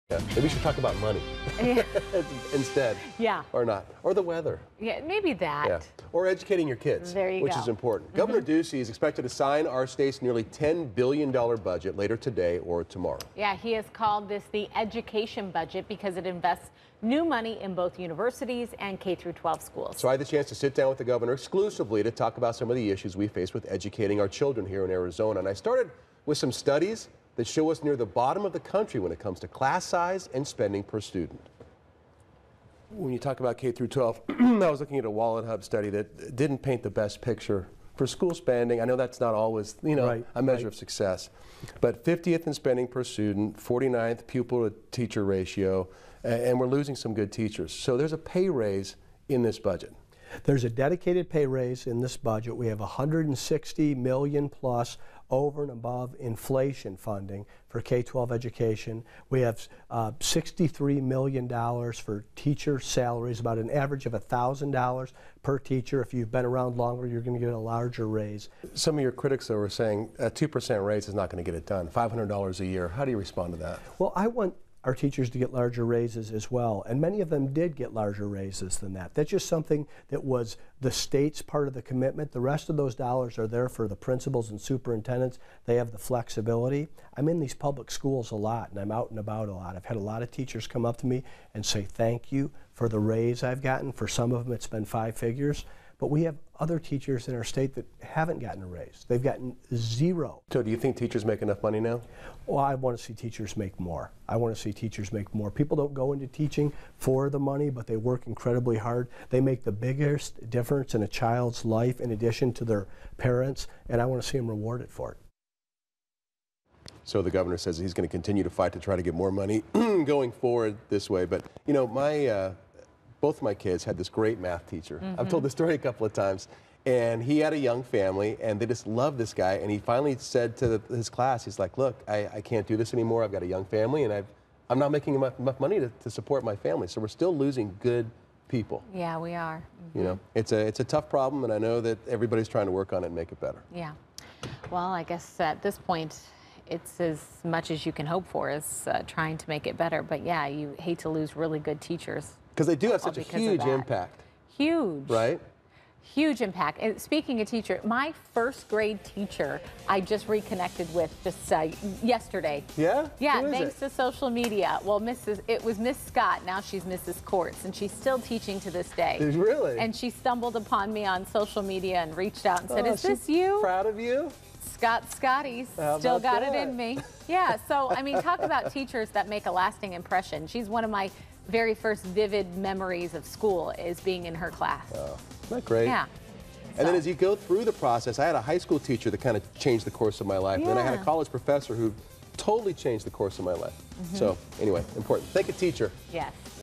Yeah, maybe we should talk about money Yeah. instead. Yeah. Or not. Or the weather. Yeah, maybe that. Yeah. Or educating your kids, There you which go. is important. Governor Ducey is expected to sign our state's nearly $10 billion budget later today or tomorrow. Yeah, he has called this the education budget because it invests new money in both universities and K-12 schools. So I had the chance to sit down with the governor exclusively to talk about some of the issues we face with educating our children here in Arizona. And I started with some studies that show us near the bottom of the country when it comes to class size and spending per student. When you talk about K through 12, I was looking at a Wallet Hub study that didn't paint the best picture for school spending. I know that's not always, a measure of success, but 50th in spending per student, 49th pupil to teacher ratio, and we're losing some good teachers. So there's a pay raise in this budget. There's a dedicated pay raise in this budget. We have $160 million plus over and above inflation funding for K-12 education. We have $63 million for teacher salaries, about an average of $1,000 per teacher. If you've been around longer, you're going to get a larger raise. Some of your critics, though, are saying a 2% raise is not going to get it done. $500 a year. How do you respond to that? Well, I want our teachers to get larger raises as well, and many of them did get larger raises than that. That's just something that was the state's part of the commitment. The rest of those dollars are there for the principals and superintendents. They have the flexibility. I'm in these public schools a lot, and I'm out and about a lot. I've had a lot of teachers come up to me and say thank you for the raise I've gotten. For some of them, it's been 5 figures. But we have other teachers in our state that haven't gotten a raise. They've gotten 0. So do you think teachers make enough money now? Well, I want to see teachers make more. I want to see teachers make more. People don't go into teaching for the money, but they work incredibly hard. They make the biggest difference in a child's life in addition to their parents, and I want to see them rewarded for it. So the governor says he's going to continue to fight to try to get more money going forward this way. But, both of my kids had this great math teacher. I've told this story a couple of times. And he had a young family, and they just loved this guy. And he finally said to his class, he's like, look, I can't do this anymore. I've got a young family, and I'm not making enough money to support my family. So we're still losing good people. Yeah, we are. It's a tough problem, and I know that everybody's trying to work on it and make it better. Yeah. Well, I guess at this point, it's as much as you can hope for is trying to make it better. But yeah, you hate to lose really good teachers. Because they do have such a huge impact. Huge. Right? Huge impact. And speaking of teacher, my first grade teacher I just reconnected with just yesterday. Yeah? Yeah, thanks to social media. Well, it was Miss Scott. Now she's Mrs. Courts, and she's still teaching to this day. Really? And she stumbled upon me on social media and reached out and said, is this you? Proud of you? Scotty's still got it in me. Yeah, so, I mean, talk about teachers that make a lasting impression. She's one of my very first vivid memories of school is being in her class. Oh, isn't that great? Yeah. And then as you go through the process, I had a high school teacher that kind of changed the course of my life. Yeah. And then I had a college professor who totally changed the course of my life. So anyway, important. Thank you, teacher. Yes.